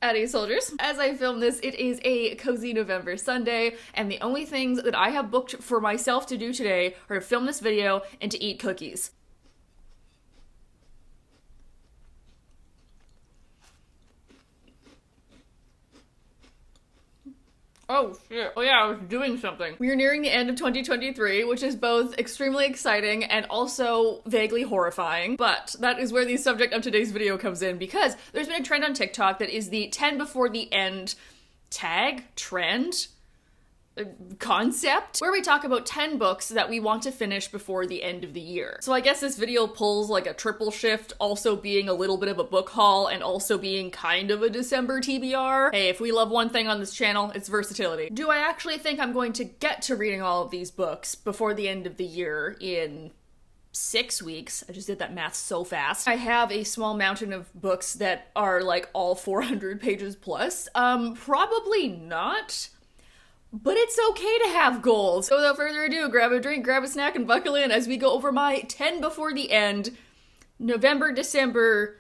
Addy Soldiers. As I film this, it is a cozy November Sunday, and the only things that I have booked for myself to do today are to film this video and to eat cookies. Oh shit. Oh yeah, I was doing something. We are nearing the end of 2023, which is both extremely exciting and also vaguely horrifying. But that is where the subject of today's video comes in, because there's been a trend on TikTok that is the 10 before the end trend, concept, where we talk about 10 books that we want to finish before the end of the year. So I guess this video pulls like a triple shift, also being a little bit of a book haul and also being kind of a December TBR. Hey, if we love one thing on this channel, it's versatility. Do I actually think I'm going to get to reading all of these books before the end of the year in 6 weeks? I just did that math so fast. I have a small mountain of books that are like all 400 pages plus. Probably not. But it's okay to have goals. So without further ado, grab a drink, grab a snack, and buckle in as we go over my 10 before the end November, December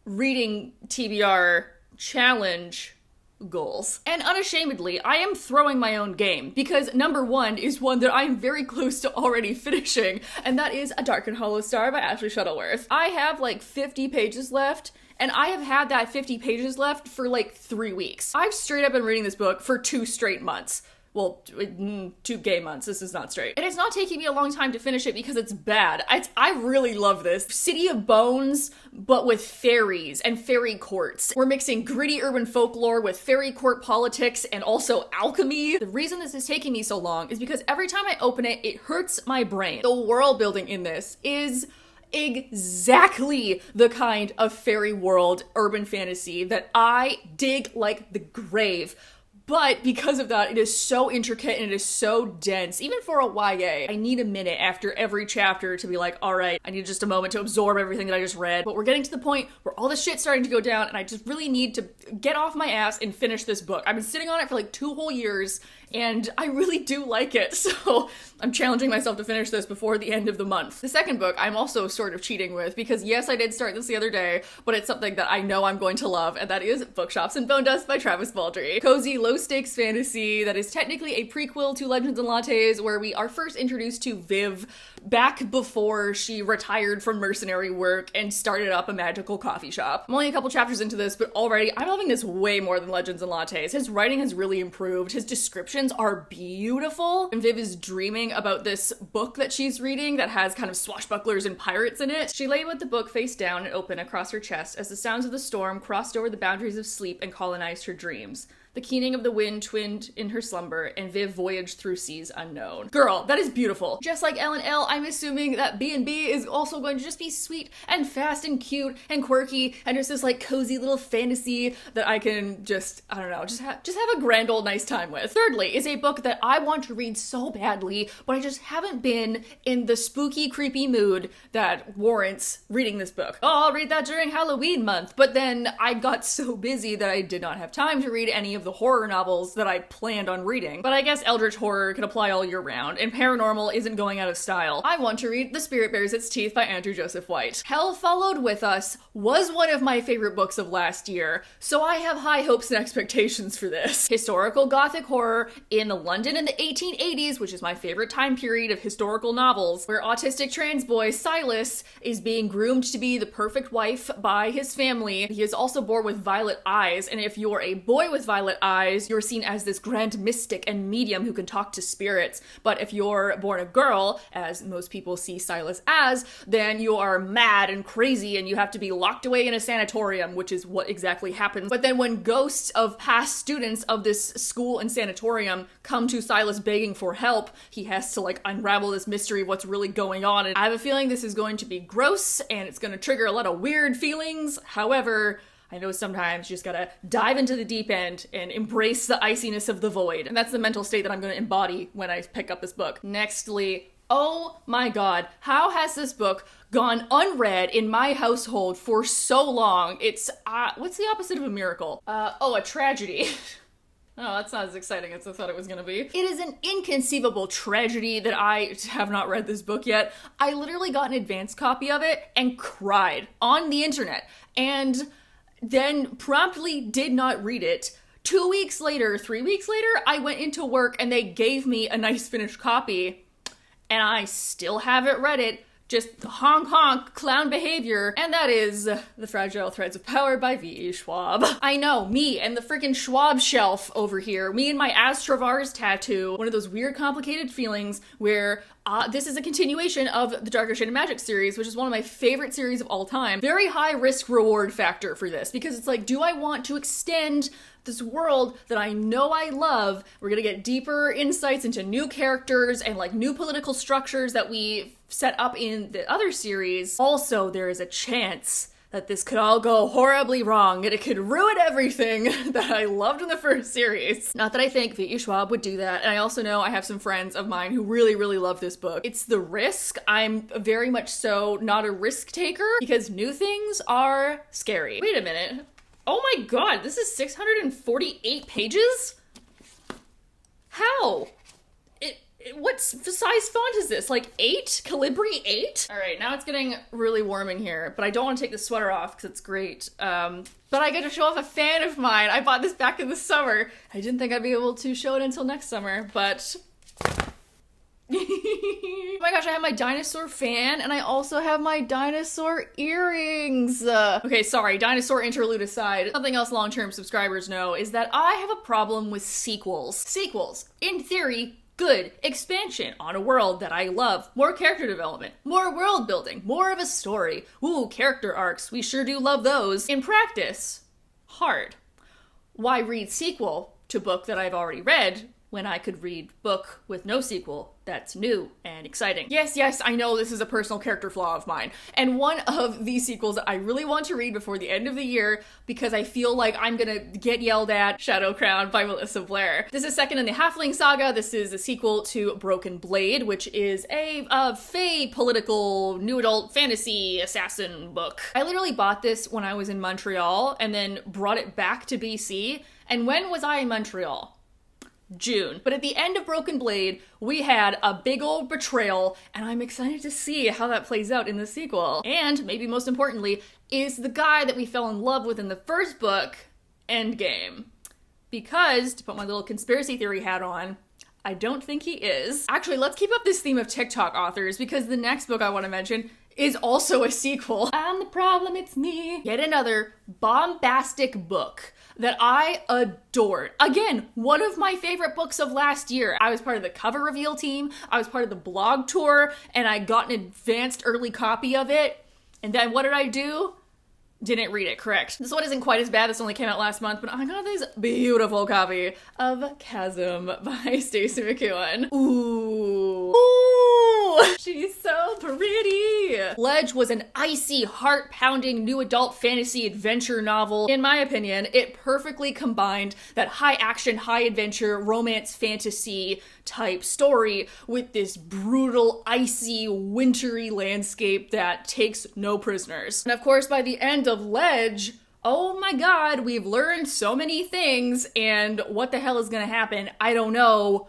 reading TBR challenge goals. And unashamedly, I am throwing my own game, because number one is one that I'm very close to already finishing, and that is A Dark and Hollow Star by Ashley Shuttleworth. I have like 50 pages left, and I have had that 50 pages left for like 3 weeks. I've straight up been reading this book for 2 straight months. Well, 2 gay months. This is not straight. And it's not taking me a long time to finish it because it's bad. I really love this. City of Bones, but with fairies and fairy courts. We're mixing gritty urban folklore with fairy court politics and also alchemy. The reason this is taking me so long is because every time I open it, it hurts my brain. The world building in this is exactly the kind of fairy world urban fantasy that I dig like the grave. But because of that, it is so intricate and it is so dense. Even for a YA, I need a minute after every chapter to be like, all right, I need just a moment to absorb everything that I just read. But we're getting to the point where all the shit's starting to go down and I just really need to get off my ass and finish this book. I've been sitting on it for like 2 whole years and I really do like it. So I'm challenging myself to finish this before the end of the month. The second book I'm also sort of cheating with, because yes, I did start this the other day, but it's something that I know I'm going to love, and that is Bookshops and Bone Dust by Travis Baldree. Cozy, low-stakes fantasy that is technically a prequel to Legends and Lattes, where we are first introduced to Viv back before she retired from mercenary work and started up a magical coffee shop. I'm only a couple chapters into this, but already I'm loving this way more than Legends and Lattes. His writing has really improved. His descriptions are beautiful. And Viv is dreaming about this book that she's reading that has kind of swashbucklers and pirates in it. She lay with the book face down and open across her chest as the sounds of the storm crossed over the boundaries of sleep and colonized her dreams. The keening of the wind twinned in her slumber, and Viv voyaged through seas unknown. Girl, that is beautiful. Just like Ellen L, I'm assuming that B&B is also going to just be sweet and fast and cute and quirky and just this like cozy little fantasy that I can just, I don't know, just have a grand old nice time with. Thirdly is a book that I want to read so badly, but I just haven't been in the spooky, creepy mood that warrants reading this book. Oh, I'll read that during Halloween month, but then I got so busy that I did not have time to read any of the horror novels that I planned on reading. But I guess eldritch horror can apply all year round, and paranormal isn't going out of style. I want to read The Spirit Bears Its Teeth by Andrew Joseph White. Hell Followed With Us was one of my favorite books of last year, so I have high hopes and expectations for this. Historical gothic horror in London in the 1880s, which is my favorite time period of historical novels, where autistic trans boy Silas is being groomed to be the perfect wife by his family. He is also born with violet eyes, and if you're a boy with violet eyes, you're seen as this grand mystic and medium who can talk to spirits. But if you're born a girl, as most people see Silas as, then you are mad and crazy and you have to be locked away in a sanatorium, which is what exactly happens. But then when ghosts of past students of this school and sanatorium come to Silas begging for help, he has to like unravel this mystery of what's really going on. And I have a feeling this is going to be gross and it's going to trigger a lot of weird feelings. However, I know sometimes you just gotta dive into the deep end and embrace the iciness of the void. And that's the mental state that I'm gonna embody when I pick up this book. Nextly, oh my god, how has this book gone unread in my household for so long? It's, what's the opposite of a miracle? A tragedy. Oh, that's not as exciting as I thought it was gonna be. It is an inconceivable tragedy that I have not read this book yet. I literally got an advanced copy of it and cried on the internet. And then promptly did not read it. 2 weeks later, 3 weeks later, I went into work and they gave me a nice finished copy, and I still haven't read it. Just honk honk clown behavior, and that is The Fragile Threads of Power by V.E. Schwab. I know, me and the freaking Schwab shelf over here, me and my Astravars tattoo, one of those weird complicated feelings where this is a continuation of the Darker Shade of Magic series, which is one of my favorite series of all time. Very high risk reward factor for this, because it's like, do I want to extend this world that I know I love? We're gonna get deeper insights into new characters and like new political structures that we set up in the other series. Also, there is a chance that this could all go horribly wrong and it could ruin everything that I loved in the first series. Not that I think V.E. Schwab would do that, and I also know I have some friends of mine who really, really love this book. It's the risk. I'm very much so not a risk taker because new things are scary. Wait a minute. Oh my god, this is 648 pages? How? What size font is this? Like 8? Calibri 8? All right, now it's getting really warm in here, but I don't want to take the sweater off because it's great. But I get to show off a fan of mine. I bought this back in the summer. I didn't think I'd be able to show it until next summer, but... Oh my gosh, I have my dinosaur fan, and I also have my dinosaur earrings. Okay, sorry, dinosaur interlude aside, something else long-term subscribers know is that I have a problem with sequels. Sequels, in theory, good expansion on a world that I love. More character development, more world building, more of a story. Ooh, character arcs, we sure do love those. In practice, hard. Why read sequel to book that I've already read when I could read book with no sequel that's new and exciting? Yes, I know this is a personal character flaw of mine. And one of these sequels that I really want to read before the end of the year because I feel like I'm gonna get yelled at, Shadow Crown by Melissa Blair. This is second in the Halfling saga. This is a sequel to Broken Blade, which is a fae political new adult fantasy assassin book. I literally bought this when I was in Montreal and then brought it back to BC. And when was I in Montreal? June. But at the end of Broken Blade, we had a big old betrayal, and I'm excited to see how that plays out in the sequel. And, maybe most importantly, is the guy that we fell in love with in the first book, Endgame. Because, to put my little conspiracy theory hat on, I don't think he is. Actually, let's keep up this theme of TikTok authors, because the next book I want to mention is also a sequel. I'm the problem, it's me. Yet another bombastic book that I adored. Again, one of my favorite books of last year. I was part of the cover reveal team, I was part of the blog tour, and I got an advanced early copy of it. And then what did I do? Didn't read it, correct. This one isn't quite as bad, this only came out last month, but I got this beautiful copy of Chasm by Stacey McEwen. Ooh. She's so pretty. Ledge was an icy, heart-pounding new adult fantasy adventure novel. In my opinion, it perfectly combined that high-action, high-adventure, romance fantasy type story with this brutal, icy, wintry landscape that takes no prisoners. And of course, by the end of Ledge, oh my god, we've learned so many things, and what the hell is gonna happen? I don't know.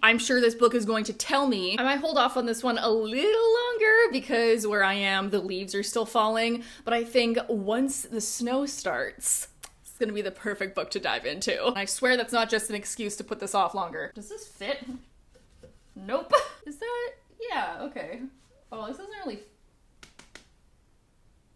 I'm sure this book is going to tell me. I might hold off on this one a little longer because where I am, the leaves are still falling, but I think once the snow starts, it's gonna be the perfect book to dive into. And I swear that's not just an excuse to put this off longer. Does this fit? Nope. Is that? Yeah, okay. Oh, this doesn't really...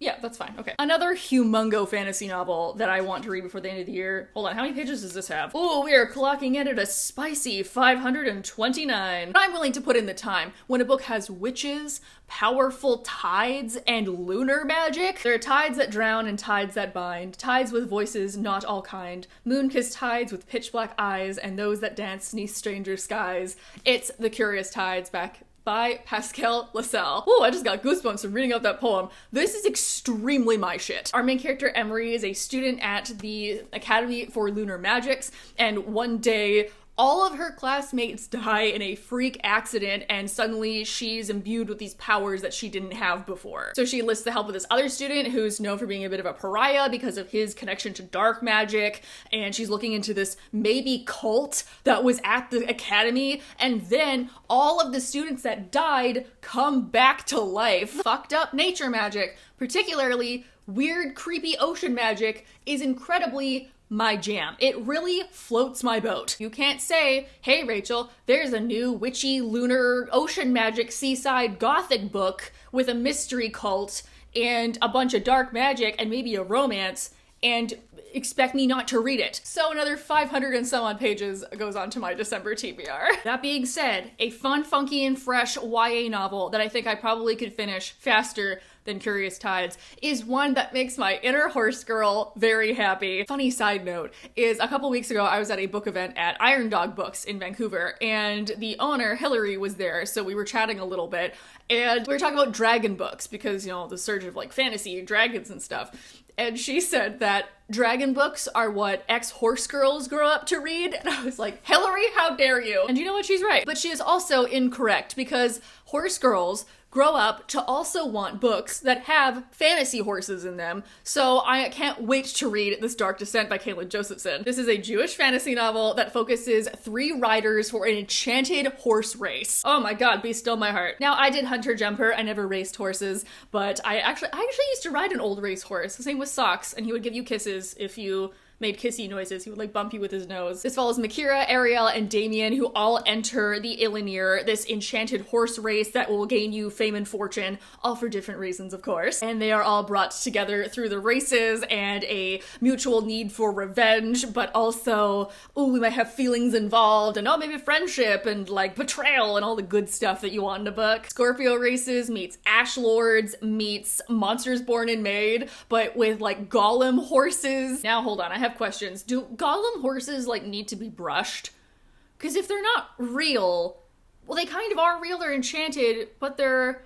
Yeah, that's fine. Okay. Another humongo fantasy novel that I want to read before the end of the year. Hold on, how many pages does this have? Ooh, we are clocking in at a spicy 529. I'm willing to put in the time. When a book has witches, powerful tides, and lunar magic, there are tides that drown and tides that bind. Tides with voices not all kind. Moon-kissed tides with pitch black eyes, and those that dance 'neath stranger skies. It's The Curious Tides by Pascal Lassalle. Ooh, I just got goosebumps from reading out that poem. This is extremely my shit. Our main character, Emery, is a student at the Academy for Lunar Magics, and one day, all of her classmates die in a freak accident, and suddenly she's imbued with these powers that she didn't have before. So she enlists the help of this other student who's known for being a bit of a pariah because of his connection to dark magic, and she's looking into this maybe cult that was at the academy, and then all of the students that died come back to life. Fucked up nature magic, particularly weird, creepy ocean magic is incredibly my jam. It really floats my boat. You can't say, hey Rachel, there's a new witchy, lunar, ocean magic, seaside gothic book with a mystery cult and a bunch of dark magic and maybe a romance, and expect me not to read it. So another 500 and some odd pages goes on to my December TBR. That being said, a fun, funky, and fresh YA novel that I think I probably could finish faster than Curious Tides is one that makes my inner horse girl very happy. Funny side note is a couple weeks ago I was at a book event at Iron Dog Books in Vancouver, and the owner, Hillary, was there, so we were chatting a little bit, and we were talking about dragon books because, you know, the surge of like fantasy and dragons and stuff. And she said that dragon books are what ex-horse girls grow up to read. And I was like, Hillary, how dare you? And you know what? She's right. But she is also incorrect, because horse girls grow up to also want books that have fantasy horses in them. So I can't wait to read This Dark Descent by Caitlin Josephson. This is a Jewish fantasy novel that focuses 3 riders for an enchanted horse race. Oh my god, be still my heart. Now, I did Hunter Jumper. I never raced horses, but I actually used to ride an old race horse. Same with Socks, and he would give you kisses if you made kissy noises. He would like bump you with his nose. This follows Makira, Ariel, and Damien, who all enter the Ilinir, this enchanted horse race that will gain you fame and fortune, all for different reasons, of course. And they are all brought together through the races and a mutual need for revenge, but also, ooh, we might have feelings involved, and oh, maybe friendship and like betrayal and all the good stuff that you want in a book. Scorpio races meets Ash Lords meets Monsters Born and Made, but with like Golem horses. Now hold on, I have questions. Do golem horses like need to be brushed? Because if they're not real, well, they kind of are real, they're enchanted, but they're...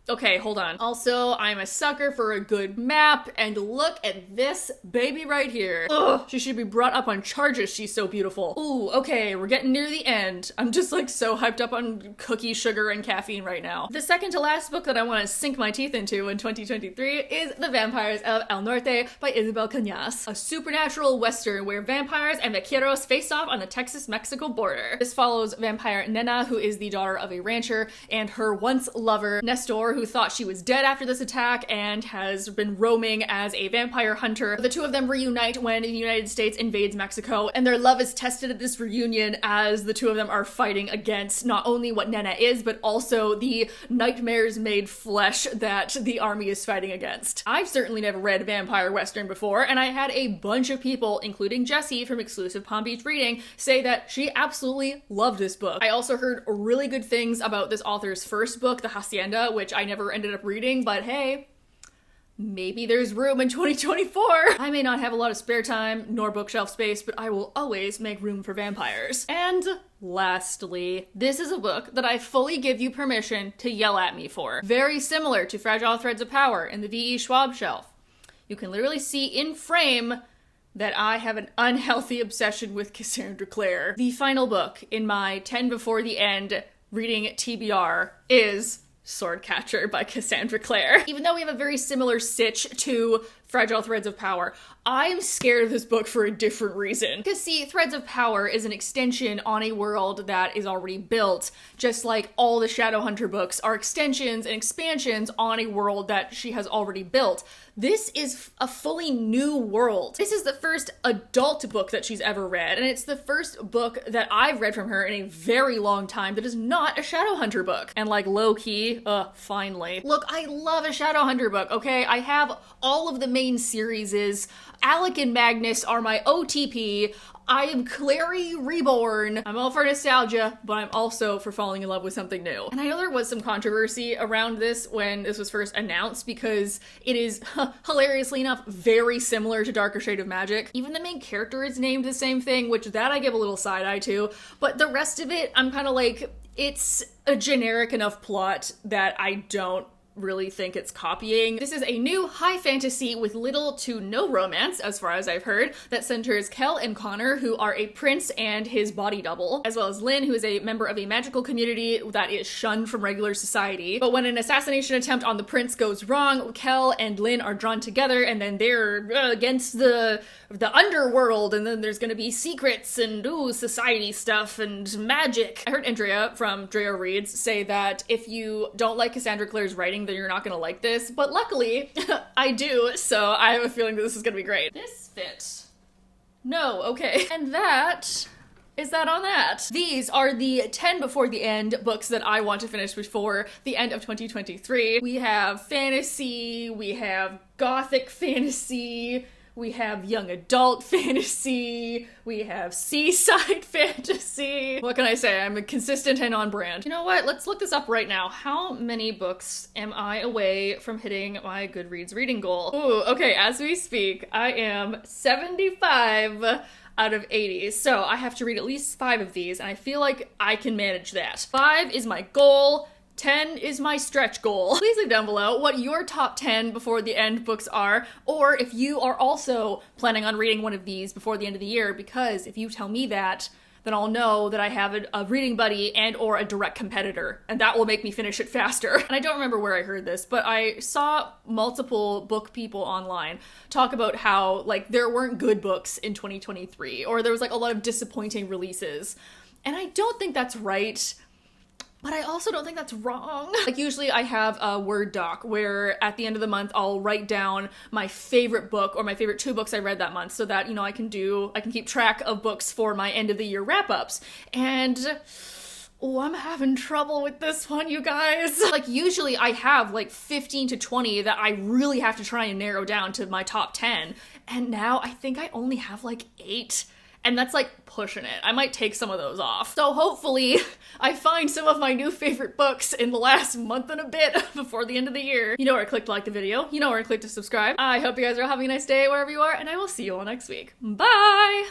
Okay, hold on. Also, I'm a sucker for a good map, and look at this baby right here. Ugh, she should be brought up on charges, she's so beautiful. Ooh, okay, we're getting near the end. I'm just like so hyped up on cookie, sugar, and caffeine right now. The second to last book that I want to sink my teeth into in 2023 is The Vampires of El Norte by Isabel Cañas, a supernatural western where vampires and vaqueros face off on the Texas-Mexico border. This follows vampire Nena, who is the daughter of a rancher, and her once lover, Nestor, who thought she was dead after this attack and has been roaming as a vampire hunter. The two of them reunite when the United States invades Mexico, and their love is tested at this reunion as the two of them are fighting against not only what Nena is, but also the nightmares made flesh that the army is fighting against. I've certainly never read vampire western before, and I had a bunch of people, including Jessie from Exclusive Palm Beach Reading, say that she absolutely loved this book. I also heard really good things about this author's first book, The Hacienda, which I never ended up reading, but hey, maybe there's room in 2024. I may not have a lot of spare time nor bookshelf space, but I will always make room for vampires. And lastly, this is a book that I fully give you permission to yell at me for. Very similar to Fragile Threads of Power in the V.E. Schwab shelf. You can literally see in frame that I have an unhealthy obsession with Cassandra Clare. The final book in my 10 before the end reading TBR is Swordcatcher by Cassandra Clare. Even though we have a very similar sitch to Fragile Threads of Power, I'm scared of this book for a different reason. Because see, Threads of Power is an extension on a world that is already built, just like all the Shadowhunter books are extensions and expansions on a world that she has already built. This is a fully new world. This is the first adult book that she's ever read, and it's the first book that I've read from her in a very long time that is not a Shadowhunter book. And like low-key, finally. Look, I love a Shadowhunter book, okay? I have all of the main series. Alec and Magnus are my OTP. I am Clary Reborn. I'm all for nostalgia, but I'm also for falling in love with something new. And I know there was some controversy around this when this was first announced because it is, hilariously enough, very similar to Darker Shade of Magic. Even the main character is named the same thing, which that I give a little side eye to. But the rest of it, I'm kind of like, it's a generic enough plot that I don't really think it's copying. This is a new high fantasy with little to no romance, as far as I've heard, that centers Kel and Connor, who are a prince and his body double, as well as Lynn, who is a member of a magical community that is shunned from regular society. But when an assassination attempt on the prince goes wrong, Kel and Lynn are drawn together, and then they're against the underworld, and then there's gonna be secrets and society stuff and magic. I heard Andrea from Drea Reads say that if you don't like Cassandra Clare's writing saying that you're not gonna like this, but luckily I do, so I have a feeling that this is gonna be great. This fits. No, okay. And that is that on that. These are the 10 before the end books that I want to finish before the end of 2023. We have fantasy, we have gothic fantasy, we have young adult fantasy, we have seaside fantasy. What can I say? I'm consistent and on brand. You know what? Let's look this up right now. How many books am I away from hitting my Goodreads reading goal? Ooh, okay, as we speak, I am 75 out of 80. So I have to read at least 5 of these, and I feel like I can manage that. 5 is my goal. 10 is my stretch goal. Please leave down below what your top 10 before the end books are, or if you are also planning on reading one of these before the end of the year, because if you tell me that, then I'll know that I have a reading buddy and or a direct competitor, and that will make me finish it faster. And I don't remember where I heard this, but I saw multiple book people online talk about how like there weren't good books in 2023, or there was like a lot of disappointing releases. And I don't think that's right. But I also don't think that's wrong. Like usually I have a Word doc where at the end of the month I'll write down my favorite book or my favorite 2 books I read that month so that, you know, I can keep track of books for my end of the year wrap-ups. And oh, I'm having trouble with this one, you guys. Like usually I have like 15 to 20 that I really have to try and narrow down to my top 10. And now I think I only have like 8. And that's like pushing it. I might take some of those off. So hopefully I find some of my new favorite books in the last month and a bit before the end of the year. You know where to click to like the video. You know where to click to subscribe. I hope you guys are having a nice day wherever you are, and I will see you all next week. Bye!